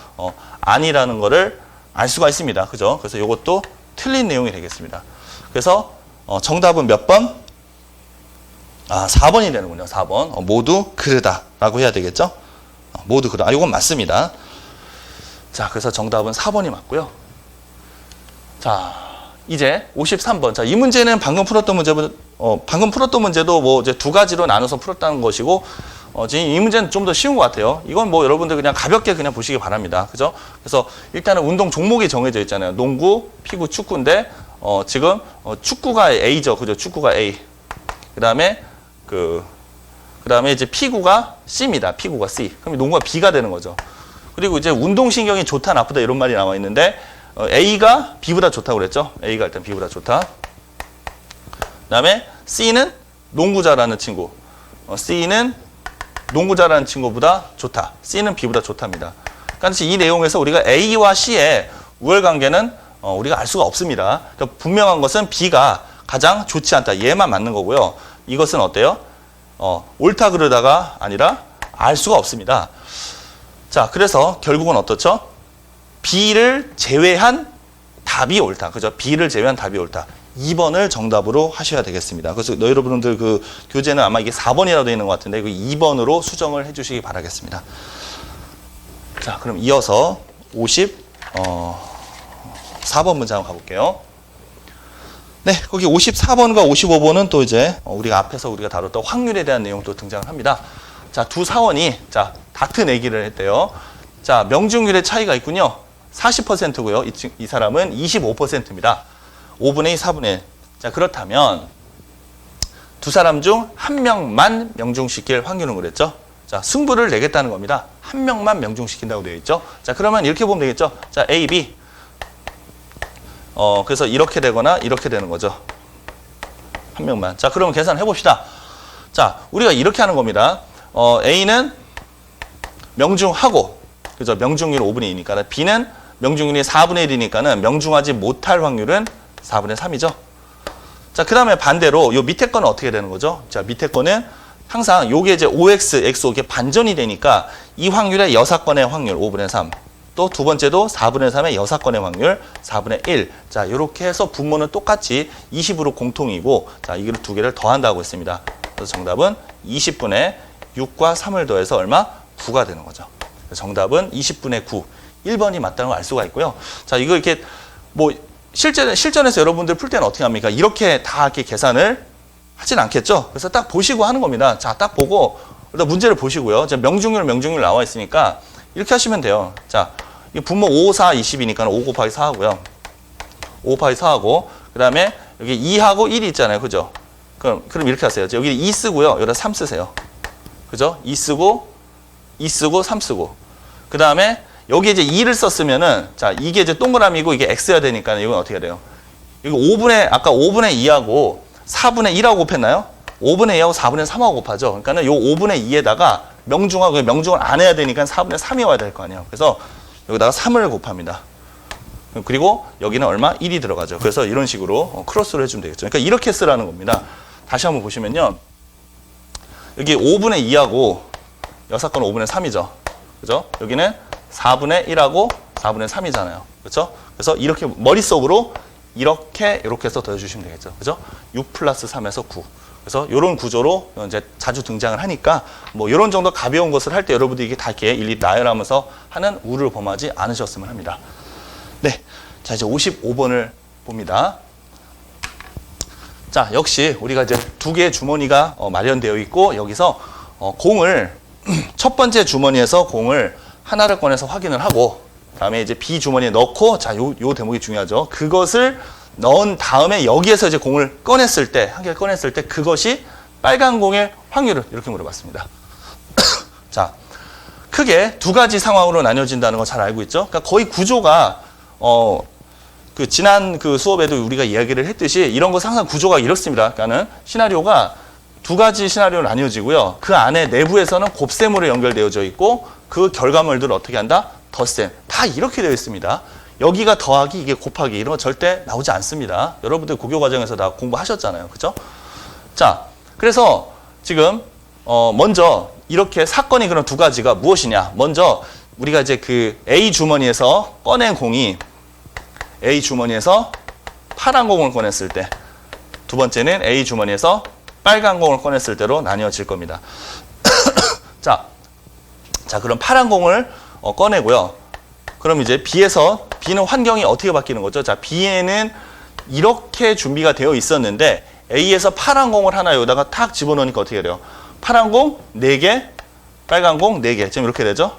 아니라는 거를 알 수가 있습니다. 그죠? 그래서 이것도 틀린 내용이 되겠습니다. 그래서 정답은 몇 번? 4번이 되는군요. 4번. 모두 그르다라고 해야 되겠죠? 모두 그르다. 이건 맞습니다. 자, 그래서 정답은 4번이 맞고요. 자, 이제 53번. 자, 이 문제는 방금 풀었던 문제도 뭐 이제 두 가지로 나눠서 풀었다는 것이고, 지금 이 문제는 좀 더 쉬운 것 같아요. 이건 뭐 여러분들 그냥 가볍게 그냥 보시기 바랍니다. 그죠? 그래서 일단은 운동 종목이 정해져 있잖아요. 농구, 피구, 축구인데, 지금 축구가 A죠. 그죠? 축구가 A. 그 다음에 이제 피구가 C입니다. 피구가 C. 그럼 농구가 B가 되는 거죠. 그리고 이제 운동신경이 좋다, 나쁘다 이런 말이 나와 있는데, A가 B보다 좋다고 그랬죠? A가 일단 B보다 좋다. 그 다음에 C는 농구 잘하는 친구. C는 농구 잘하는 친구보다 좋다. C는 B보다 좋답니다. 그러니까 이 내용에서 우리가 A와 C의 우열관계는 우리가 알 수가 없습니다. 그러니까 분명한 것은 B가 가장 좋지 않다. 얘만 맞는 거고요. 이것은 어때요? 옳다 그러다가 아니라 알 수가 없습니다. 자, 그래서 결국은 어떻죠? B를 제외한 답이 옳다. 그죠? B를 제외한 답이 옳다. 2번을 정답으로 하셔야 되겠습니다. 그래서 여러분들 그 교재는 아마 이게 4번이라고 되어 있는 것 같은데 그 2번으로 수정을 해주시기 바라겠습니다. 자, 그럼 이어서 54번 문제 한번 가볼게요. 네, 거기 54번과 55번은 또 이제 우리가 앞에서 우리가 다뤘던 확률에 대한 내용도 등장을 합니다. 자, 두 사원이 자 다트 내기를 했대요. 자, 명중률의 차이가 있군요. 40%고요. 이 사람은 25%입니다. 5분의 2, 4분의 1. 자, 그렇다면 두 사람 중 한 명만 명중시킬 확률은 그랬죠? 자, 승부를 내겠다는 겁니다. 한 명만 명중시킨다고 되어 있죠? 자, 그러면 이렇게 보면 되겠죠? 자, A, B. 그래서 이렇게 되거나 이렇게 되는 거죠. 한 명만. 자, 그러면 계산해 봅시다. 자, 우리가 이렇게 하는 겁니다. A는 명중하고, 그죠? 명중률 5분의 2니까. B는 명중률이 4분의 1이니까는 명중하지 못할 확률은 4분의 3이죠. 자, 그 다음에 반대로 요 밑에 거는 어떻게 되는 거죠? 자, 밑에 거는 항상 요게 이제 OX, XO게 반전이 되니까 이 확률의 6건의 확률 5분의 3. 또 두 번째도 4분의 3의 6건의 확률 4분의 1. 자, 이렇게 해서 분모는 똑같이 20으로 공통이고, 자, 이걸 두 개를 더한다고 했습니다. 그래서 정답은 20분의 6과 3을 더해서 얼마? 9가 되는 거죠. 정답은 20분의 9. 1번이 맞다는 걸 알 수가 있고요. 자, 이거 이렇게 뭐 실전에서 여러분들 풀 때는 어떻게 합니까? 이렇게 다 이렇게 계산을 하진 않겠죠? 그래서 딱 보시고 하는 겁니다. 자, 딱 보고 일단 문제를 보시고요. 자, 명중률 나와 있으니까 이렇게 하시면 돼요. 자, 이 분모 5, 4, 20이니까 5 곱하기 4하고요. 5 곱하기 4하고, 그 다음에 여기 2하고 1이 있잖아요. 그죠? 그럼 이렇게 하세요. 여기 2 쓰고요. 여기다 3 쓰세요. 그죠? 2 쓰고, 3 쓰고. 그 다음에 여기 이제 2를 썼으면은, 자, 이게 이제 동그라미고 이게 x여야 되니까 이건 어떻게 돼요? 이거 아까 5분의 2하고 4분의 1하고 곱했나요? 5분의 2하고 4분의 3하고 곱하죠. 그러니까는 요 5분의 2에다가 명중을 안 해야 되니까 4분의 3이 와야 될 거 아니에요. 그래서 여기다가 3을 곱합니다. 그리고 여기는 얼마? 1이 들어가죠. 그래서 이런 식으로 크로스를 해주면 되겠죠. 그러니까 이렇게 쓰라는 겁니다. 다시 한번 보시면요. 여기 5분의 2하고 6건은 5분의 3이죠. 그죠? 여기는 4분의 1하고 4분의 3이잖아요. 그렇죠? 그래서 이렇게 머릿속으로 이렇게 해서 더해주시면 되겠죠. 그죠? 6 플러스 3에서 9. 그래서 이런 구조로 이제 자주 등장을 하니까 뭐 이런 정도 가벼운 것을 할 때 여러분들이 이게 다 이렇게 일일이 나열하면서 하는 우를 범하지 않으셨으면 합니다. 네. 자, 이제 55번을 봅니다. 자, 역시 우리가 이제 두 개의 주머니가 마련되어 있고 여기서 공을 첫 번째 주머니에서 공을 하나를 꺼내서 확인을 하고 다음에 이제 B 주머니에 넣고 자, 요 대목이 중요하죠. 그것을 넣은 다음에 여기에서 이제 공을 꺼냈을 때, 한 개를 꺼냈을 때 그것이 빨간 공의 확률을 이렇게 물어봤습니다. 자, 크게 두 가지 상황으로 나뉘어진다는 거 잘 알고 있죠? 그러니까 거의 구조가 그 지난 그 수업에도 우리가 이야기를 했듯이 이런 것은 항상 구조가 이렇습니다. 그러니까는 시나리오가 두 가지 시나리오로 나뉘어지고요. 그 안에 내부에서는 곱셈으로 연결되어져 있고 그 결과물들을 어떻게 한다? 덧셈. 다 이렇게 되어 있습니다. 여기가 더하기, 이게 곱하기 이런 거 절대 나오지 않습니다. 여러분들 고교 과정에서 다 공부하셨잖아요. 그죠? 자, 그래서 지금 먼저 이렇게 사건이 그런 두 가지가 무엇이냐? 먼저 우리가 이제 그 A 주머니에서 꺼낸 공이 A 주머니에서 파란 공을 꺼냈을 때, 두 번째는 A 주머니에서 빨간 공을 꺼냈을 때로 나뉘어질 겁니다. 자, 그럼 파란 공을 꺼내고요. 그럼 이제 B는 환경이 어떻게 바뀌는 거죠? 자, B에는 이렇게 준비가 되어 있었는데 A에서 파란 공을 하나 여기다가 탁 집어넣으니까 어떻게 돼요? 파란 공 4개, 빨간 공 4개. 지금 이렇게 되죠?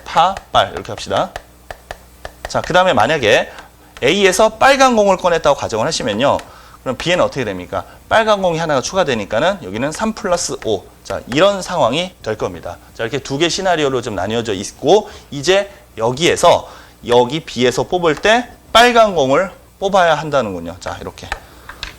파, 빨 이렇게 합시다. 자, 그 다음에 만약에 A에서 빨간 공을 꺼냈다고 가정을 하시면요. 그럼 B에는 어떻게 됩니까? 빨간 공이 하나가 추가되니까는 여기는 3 플러스 5. 자, 이런 상황이 될 겁니다. 자, 이렇게 두 개 시나리오로 좀 나뉘어져 있고, 이제 여기에서, 여기 B에서 뽑을 때 빨간 공을 뽑아야 한다는군요. 자, 이렇게.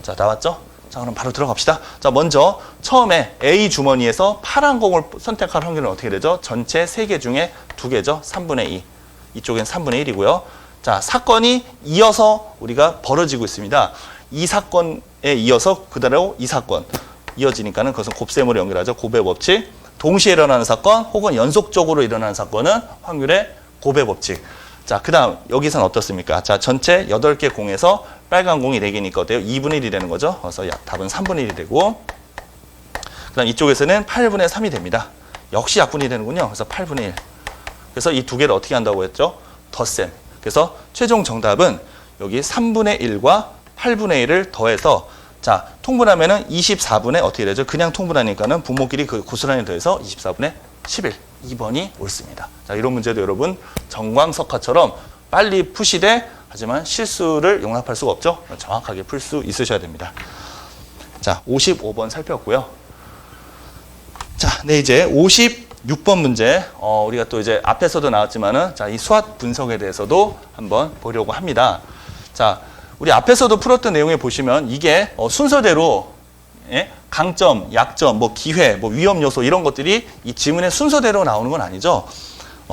자, 나왔죠? 자, 그럼 바로 들어갑시다. 자, 먼저 처음에 A 주머니에서 파란 공을 선택할 확률은 어떻게 되죠? 전체 3개 중에 2개죠. 3분의 2. 이쪽엔 3분의 1이고요. 자, 사건이 이어서 우리가 벌어지고 있습니다. 이 사건에 이어서 그대로 이 사건 이어지니까는 그것은 곱셈으로 연결하죠. 곱의 법칙. 동시에 일어나는 사건 혹은 연속적으로 일어나는 사건은 확률의 곱의 법칙. 자, 그 다음 여기서는 어떻습니까? 자, 전체 8개 공에서 빨간 공이 4개니까 어때요? 2분의 1이 되는 거죠. 그래서 답은 3분의 1이 되고, 그 다음 이쪽에서는 8분의 3이 됩니다. 역시 약분이 되는군요. 그래서 8분의 1. 그래서 이 두 개를 어떻게 한다고 했죠? 덧셈. 그래서 최종 정답은 여기 3분의 1과 8분의 1을 더해서, 자, 통분하면은 24분의 어떻게 되죠? 그냥 통분하니까는 분모끼리 그 고스란히 더해서 24분의 11. 2번이 옳습니다. 자, 이런 문제도 여러분 정광석화처럼 빨리 푸시되 하지만 실수를 용납할 수가 없죠. 정확하게 풀 수 있으셔야 됩니다. 자, 55번 살폈고요. 자, 네, 이제 56번 문제. 우리가 또 이제 앞에서도 나왔지만은, 자, 이 수학 분석에 대해서도 한번 보려고 합니다. 자, 우리 앞에서도 풀었던 내용에 보시면 이게 순서대로, 예? 강점, 약점, 뭐 기회, 뭐 위험 요소 이런 것들이 이 지문의 순서대로 나오는 건 아니죠.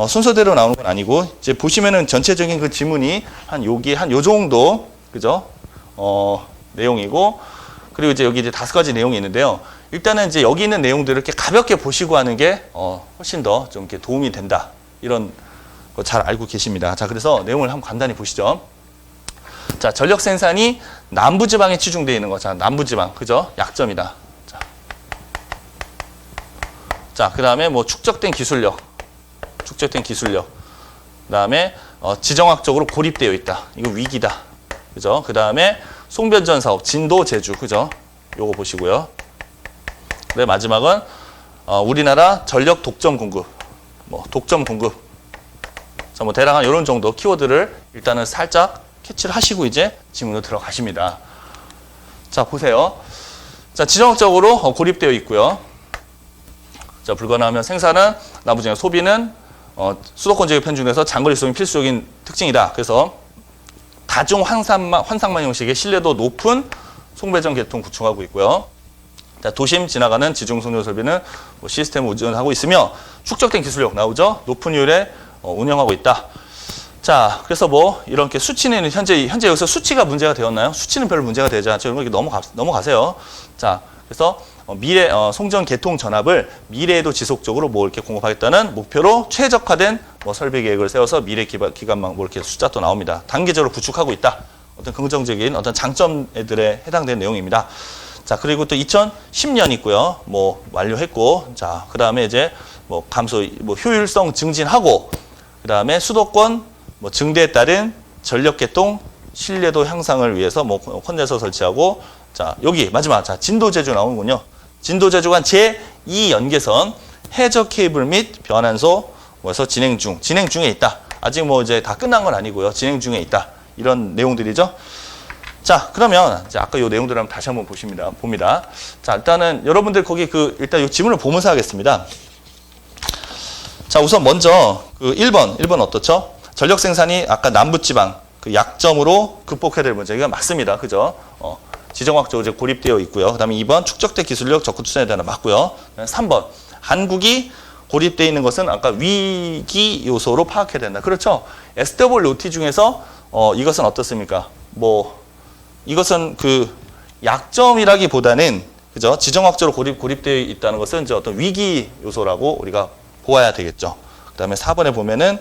순서대로 나오는 건 아니고, 이제 보시면은 전체적인 그 지문이 한 요 정도, 그죠? 내용이고, 그리고 이제 여기 이제 5가지 내용이 있는데요. 일단은 이제 여기 있는 내용들을 이렇게 가볍게 보시고 하는 게 훨씬 더 좀 이렇게 도움이 된다. 이런 거 잘 알고 계십니다. 자, 그래서 내용을 한번 간단히 보시죠. 자, 전력 생산이 남부지방에 치중되어 있는 거. 자, 남부지방. 그죠? 약점이다. 자, 그 다음에 뭐 축적된 기술력. 그 다음에 지정학적으로 고립되어 있다. 이거 위기다. 그죠? 그 다음에 송변전 사업, 진도 제주. 그죠? 요거 보시고요. 네, 마지막은 우리나라 전력 독점 공급. 독점 공급. 자, 뭐 대략 한 이런 정도 키워드를 일단은 살짝 캐치를 하시고 이제 지문으로 들어가십니다. 자, 보세요. 자, 지정학적으로 고립되어 있고요. 자, 불가능하면 생산은 남부지방, 소비는 수도권 지역에 편중돼서 장거리 수송이 필수적인 특징이다. 그래서 다중 환상망 형식의 신뢰도 높은 송배전 계통 구축하고 있고요. 자, 도심 지나가는 지중송료 설비는 시스템을 운전하고 있으며 축적된 기술력 나오죠. 높은 효율에 운영하고 있다. 자, 그래서 뭐 이렇게 수치는 현재 여기서 수치가 문제가 되었나요? 수치는 별로 문제가 되지 않죠. 이런 거 넘어가세요. 자, 그래서 송전 개통 전압을 미래에도 지속적으로 뭐 이렇게 공급하겠다는 목표로 최적화된 뭐 설비 계획을 세워서 미래 기간망 뭐 이렇게 숫자 또 나옵니다. 단계적으로 구축하고 있다. 어떤 긍정적인 어떤 장점들에 해당되는 내용입니다. 자, 그리고 또 2010년 있고요. 뭐 완료했고, 자, 그 다음에 이제 뭐 감소, 뭐 효율성 증진하고, 그 다음에 수도권 뭐 증대에 따른 전력 개통 신뢰도 향상을 위해서 뭐 컨덴서 설치하고, 자, 여기 마지막, 자, 진도 제주 나오는군요. 진도 제주간 제2 연계선 해저 케이블 및 변환소 에서 진행 중에 있다. 아직 뭐 이제 다 끝난 건 아니고요. 진행 중에 있다. 이런 내용들이죠. 자, 그러면 이제 아까 이 내용들을 다시 한번 봅니다. 자, 일단은 여러분들 거기 일단 이 지문을 보면서 하겠습니다. 자, 우선 먼저 1번 어떻죠? 전력 생산이 아까 남부지방 그 약점으로 극복해야 될 문제. 이거 맞습니다. 그죠? 지정학적으로 이제 고립되어 있고요. 그 다음에 2번 축적된 기술력 적극 투자에 대한 맞고요. 3번 한국이 고립되어 있는 것은 아까 위기 요소로 파악해야 된다. 그렇죠? SWOT 중에서 이것은 어떻습니까? 이것은 약점이라기보다는 그죠? 지정학적으로 고립되어 있다는 것은 이제 어떤 위기 요소라고 우리가 보아야 되겠죠. 그 다음에 4번에 보면은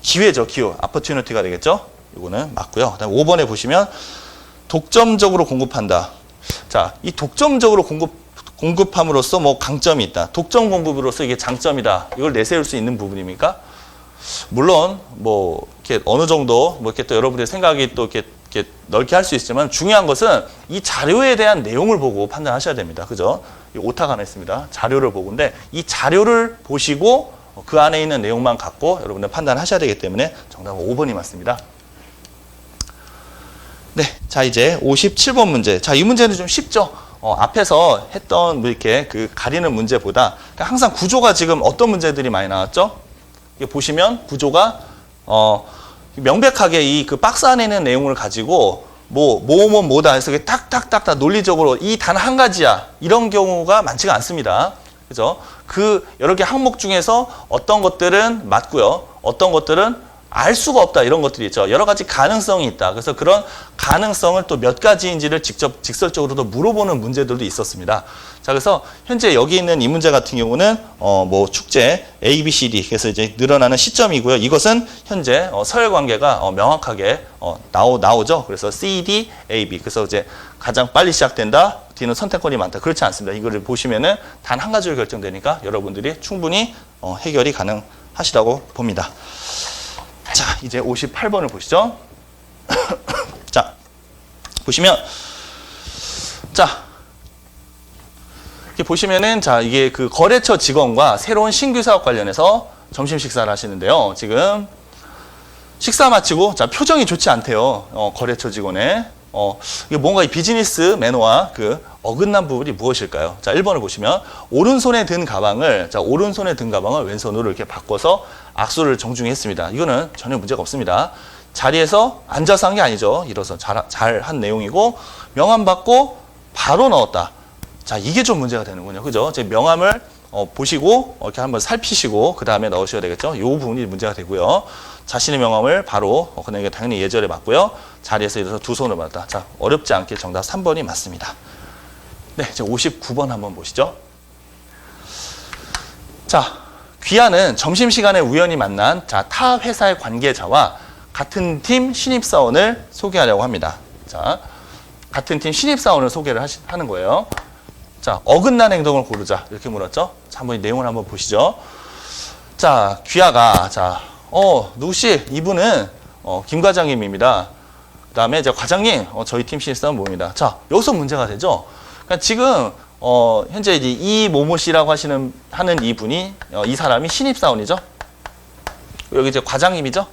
기회죠, 기회. opportunity가 되겠죠? 이거는 맞고요. 그 다음에 5번에 보시면 독점적으로 공급한다. 자, 이 독점적으로 공급함으로써 뭐 강점이 있다. 독점 공급으로서 이게 장점이다. 이걸 내세울 수 있는 부분입니까? 물론 뭐 이렇게 어느 정도 뭐 이렇게 또 여러분들의 생각이 또 이렇게 넓게 할 수 있지만 중요한 것은 이 자료에 대한 내용을 보고 판단하셔야 됩니다. 그죠? 이 오타가 하나 있습니다. 자료를 보고인데 이 자료를 보시고 그 안에 있는 내용만 갖고 여러분들 판단하셔야 되기 때문에 정답은 5번이 맞습니다. 네, 자 이제 57번 문제. 자, 이 문제는 좀 쉽죠. 앞에서 했던 뭐 이렇게 가리는 문제보다 항상 구조가 지금 어떤 문제들이 많이 나왔죠? 이게 보시면 구조가 명백하게 이 박스 안에 있는 내용을 가지고 뭐다 해서 딱딱딱 논리적으로 이 단 한 가지야 이런 경우가 많지가 않습니다. 그죠? 여러 개 항목 중에서 어떤 것들은 맞고요, 어떤 것들은 알 수가 없다 이런 것들이 있죠. 여러 가지 가능성이 있다. 그래서 그런 가능성을 또 몇 가지인지를 직설적으로도 물어보는 문제들도 있었습니다. 자, 그래서 현재 여기 있는 이 문제 같은 경우는 뭐 축제 A, B, C, D 그래서 이제 늘어나는 시점이고요. 이것은 현재 서열관계가 명확하게 나오죠. 그래서 C, D, A, B. 그래서 이제 가장 빨리 시작된다. D는 선택권이 많다. 그렇지 않습니다. 이거를 보시면은 단 한 가지로 결정되니까 여러분들이 충분히 해결이 가능하시다고 봅니다. 자, 이제 58번을 보시죠. 자, 보시면 자. 이렇게 보시면은 자 이게 그 거래처 직원과 새로운 신규 사업 관련해서 점심 식사를 하시는데요. 지금 식사 마치고 자 표정이 좋지 않대요. 거래처 직원의 이게 뭔가 이 비즈니스 매너와 그 어긋난 부분이 무엇일까요? 자 1번을 보시면 오른손에 든 가방을 왼손으로 이렇게 바꿔서 악수를 정중히 했습니다. 이거는 전혀 문제가 없습니다. 자리에서 앉아서 한 게 아니죠. 일어서 잘 한 내용이고 명함 받고 바로 넣었다. 자, 이게 좀 문제가 되는군요. 그죠? 제 명함을 보시고 이렇게 한번 살피시고 그 다음에 넣으셔야 되겠죠? 이 부분이 문제가 되고요. 자신의 명함을 바로 그냥 당연히 예절에 맞고요. 자리에서 일어서 두 손을 받았다. 자, 어렵지 않게 정답 3번이 맞습니다. 네, 이제 59번 한번 보시죠. 자, 귀하는 점심시간에 우연히 만난 타 회사의 관계자와 같은 팀 신입사원을 소개하려고 합니다. 자, 같은 팀 신입사원을 소개를 하는 거예요. 자, 어긋난 행동을 고르자. 이렇게 물었죠. 자, 한번 이 내용을 한번 보시죠. 자, 귀하가, 자, 누구씨, 이분은, 김 과장님입니다. 그 다음에, 과장님, 저희 팀 신입사원 모입니다. 자, 여기서 문제가 되죠. 그러니까 지금, 현재 이제 이 모모 씨라고 하는 이분이, 이 사람이 신입사원이죠. 여기 이제 과장님이죠.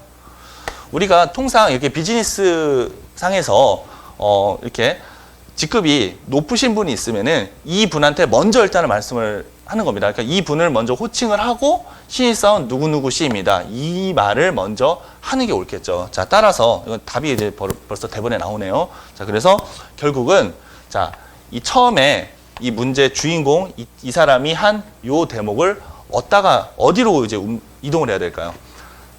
우리가 통상 이렇게 비즈니스 상에서, 이렇게, 직급이 높으신 분이 있으면은 이 분한테 먼저 일단은 말씀을 하는 겁니다. 그러니까 이 분을 먼저 호칭을 하고 신입사원 누구누구 씨입니다. 이 말을 먼저 하는 게 옳겠죠. 자, 따라서 이건 답이 이제 벌써 대본에 나오네요. 자, 그래서 결국은 자, 이 처음에 이 문제 주인공 이 사람이 한 요 대목을 어디로 이제 이동을 해야 될까요?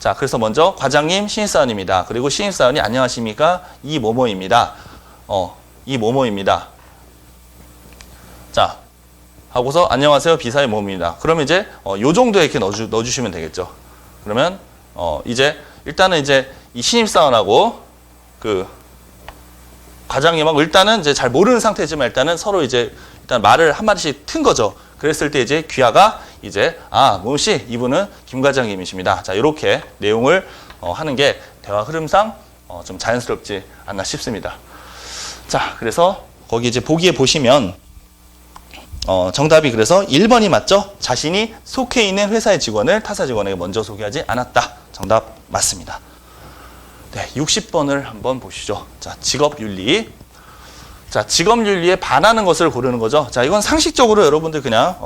자, 그래서 먼저 과장님 신입사원입니다. 그리고 신입사원이 안녕하십니까? 이 뭐뭐입니다. 이 뭐뭐입니다. 자, 하고서 안녕하세요 비사의 뭐뭐입니다. 그러면 이제 요 정도에 이렇게 넣어주시면 되겠죠. 그러면 이제 일단은 이제 이 신입사원하고 그 과장님하고 일단은 이제 잘 모르는 상태지만 일단은 서로 이제 일단 말을 한 마디씩 튼 거죠. 그랬을 때 이제 귀하가 이제 모모 씨 이분은 김 과장님이십니다. 자, 이렇게 내용을 하는 게 대화 흐름상 좀 자연스럽지 않나 싶습니다. 자, 그래서 거기 이제 보기에 보시면 정답이 그래서 1번이 맞죠? 자신이 속해 있는 회사의 직원을 타사 직원에게 먼저 소개하지 않았다. 정답 맞습니다. 네, 60번을 한번 보시죠. 자, 직업윤리. 자, 직업윤리에 반하는 것을 고르는 거죠. 자, 이건 상식적으로 여러분들 그냥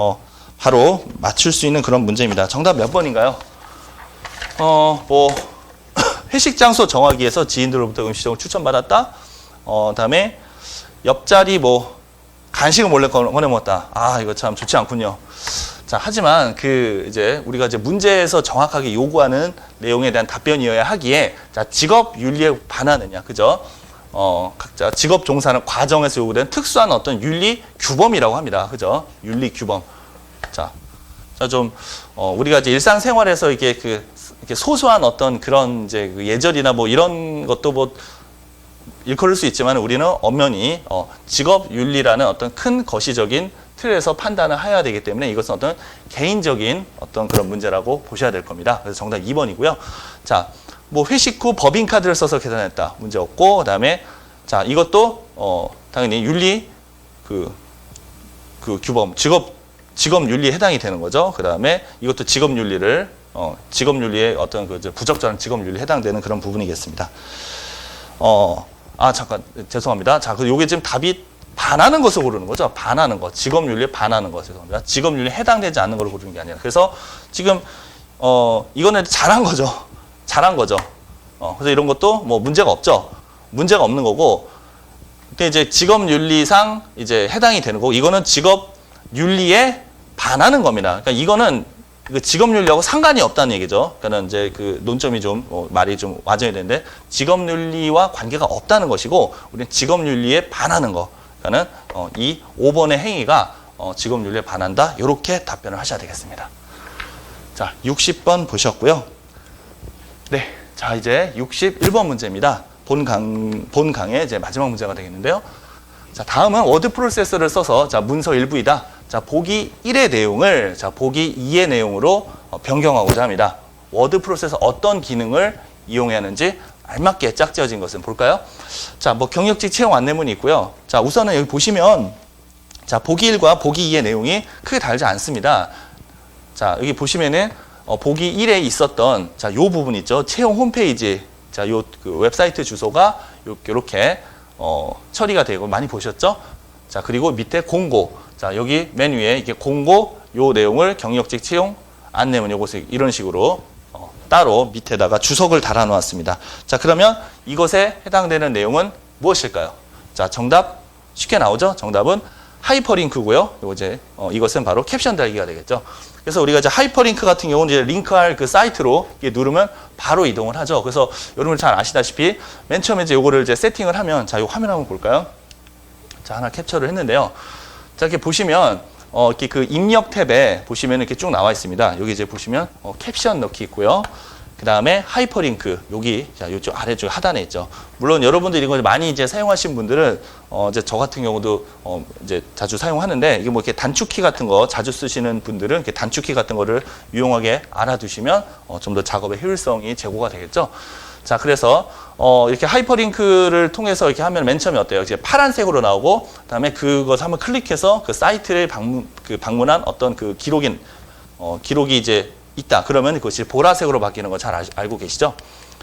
바로 맞출 수 있는 그런 문제입니다. 정답 몇 번인가요? 뭐 회식 장소 정하기에서 지인들로부터 음식점을 추천받았다. 다음에 옆자리 뭐 간식을 몰래 꺼내 먹었다. 이거 참 좋지 않군요. 자, 하지만 이제 우리가 이제 문제에서 정확하게 요구하는 내용에 대한 답변이어야 하기에 자, 직업 윤리에 반하느냐, 그죠? 각자 직업 종사는 과정에서 요구된 특수한 어떤 윤리 규범이라고 합니다. 그죠? 윤리 규범. 자, 좀 우리가 이제 일상생활에서 이렇게 소소한 어떤 그런 이제 예절이나 뭐 이런 것도 뭐 일컬을 수 있지만 우리는 엄연히 직업윤리라는 어떤 큰 거시적인 틀에서 판단을 해야 되기 때문에 이것은 어떤 개인적인 어떤 그런 문제라고 보셔야 될 겁니다. 그래서 정답 2번이고요. 자, 뭐 회식 후 법인카드를 써서 계산했다. 문제 없고, 그 다음에 자, 이것도 당연히 윤리 그 규범, 직업윤리에 해당이 되는 거죠. 그 다음에 이것도 직업윤리를 직업윤리의 어떤 부적절한 직업윤리에 해당되는 그런 부분이겠습니다. 잠깐, 죄송합니다. 자, 요게 지금 답이 반하는 것을 고르는 거죠. 반하는 것. 직업윤리에 반하는 것. 죄송합니다. 직업윤리에 해당되지 않는 걸 고르는 게 아니라. 그래서 지금, 이거는 잘한 거죠. 잘한 거죠. 그래서 이런 것도 뭐 문제가 없죠. 문제가 없는 거고. 근데 이제 직업윤리상 이제 해당이 되는 거고, 이거는 직업윤리에 반하는 겁니다. 그러니까 이거는 그 직업윤리하고 상관이 없다는 얘기죠. 그러니까 이제 그 논점이 좀 말이 좀 와져야 되는데 직업윤리와 관계가 없다는 것이고 우리는 직업윤리에 반하는 거. 그러니까는 이 5번의 행위가 직업윤리에 반한다. 이렇게 답변을 하셔야 되겠습니다. 자, 60번 보셨고요. 네, 자 이제 61번 문제입니다. 본 강의 이제 마지막 문제가 되겠는데요. 자, 다음은 워드 프로세서를 써서 자 문서 일부이다. 자, 보기 1의 내용을 자 보기 2의 내용으로 변경하고자 합니다. 워드 프로세서 어떤 기능을 이용해야 하는지 알맞게 짝지어진 것은 볼까요? 자, 뭐 경력직 채용 안내문이 있고요. 자, 우선은 여기 보시면 자 보기 1과 보기 2의 내용이 크게 다르지 않습니다. 자, 여기 보시면은 보기 1에 있었던 자, 요 부분 있죠. 채용 홈페이지. 자, 요 그 웹사이트 주소가 요렇게 처리가 되고 많이 보셨죠? 자, 그리고 밑에 공고. 자, 여기 맨 위에 이렇게 공고 요 내용을 경력직 채용 안내문 요것을 이런 식으로 따로 밑에다가 주석을 달아 놓았습니다. 자, 그러면 이것에 해당되는 내용은 무엇일까요? 자, 정답 쉽게 나오죠? 정답은 하이퍼링크고요. 요 이제 이것은 바로 캡션 달기가 되겠죠. 그래서 우리가 이제 하이퍼링크 같은 경우는 이제 링크할 그 사이트로 누르면 바로 이동을 하죠. 그래서 여러분 잘 아시다시피 맨 처음에 이제 요거를 이제 세팅을 하면 자, 요 화면 한번 볼까요? 자, 하나 캡처를 했는데요. 자, 이렇게 보시면 이렇게 그 입력 탭에 보시면 이렇게 쭉 나와 있습니다. 여기 이제 보시면 캡션 넣기 있고요. 그 다음에 하이퍼링크 여기 자 이쪽 아래쪽 하단에 있죠. 물론 여러분들이 이거 많이 이제 사용하신 분들은 이제 저 같은 경우도 이제 자주 사용하는데 이게 뭐 이렇게 단축키 같은 거 자주 쓰시는 분들은 이렇게 단축키 같은 거를 유용하게 알아두시면 좀 더 작업의 효율성이 제고가 되겠죠. 자, 그래서 이렇게 하이퍼링크를 통해서 이렇게 하면 맨 처음에 어때요? 이제 파란색으로 나오고 그다음에 그것 한번 클릭해서 그 사이트를 방문한 어떤 그 기록이 이제 있다. 그러면 그것이 보라색으로 바뀌는 거 잘 알고 계시죠?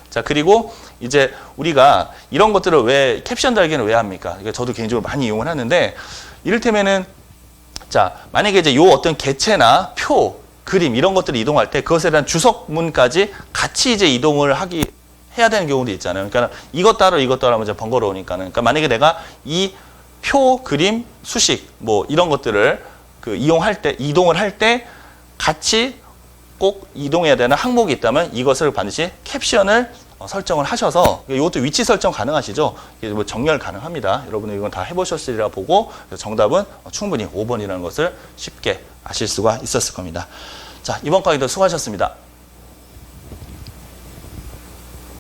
자, 그리고 이제 우리가 이런 것들을 왜 캡션 달기는 왜 합니까? 이게 저도 개인적으로 많이 이용을 하는데 이를테면은 자, 만약에 이제 요 어떤 개체나 표, 그림 이런 것들을 이동할 때 그것에 대한 주석문까지 같이 이제 이동을 해야 되는 경우도 있잖아요. 그러니까 이것 따로 하면 이제 번거로우니까는. 그러니까 만약에 내가 이 표, 그림, 수식 뭐 이런 것들을 그 이동을 할 때 같이 꼭 이동해야 되는 항목이 있다면 이것을 반드시 캡션을 설정을 하셔서 이것도 위치 설정 가능하시죠? 뭐 정렬 가능합니다. 여러분들 이건 다 해보셨으리라 보고 정답은 충분히 5번이라는 것을 쉽게 아실 수가 있었을 겁니다. 자, 이번 강의도 수고하셨습니다.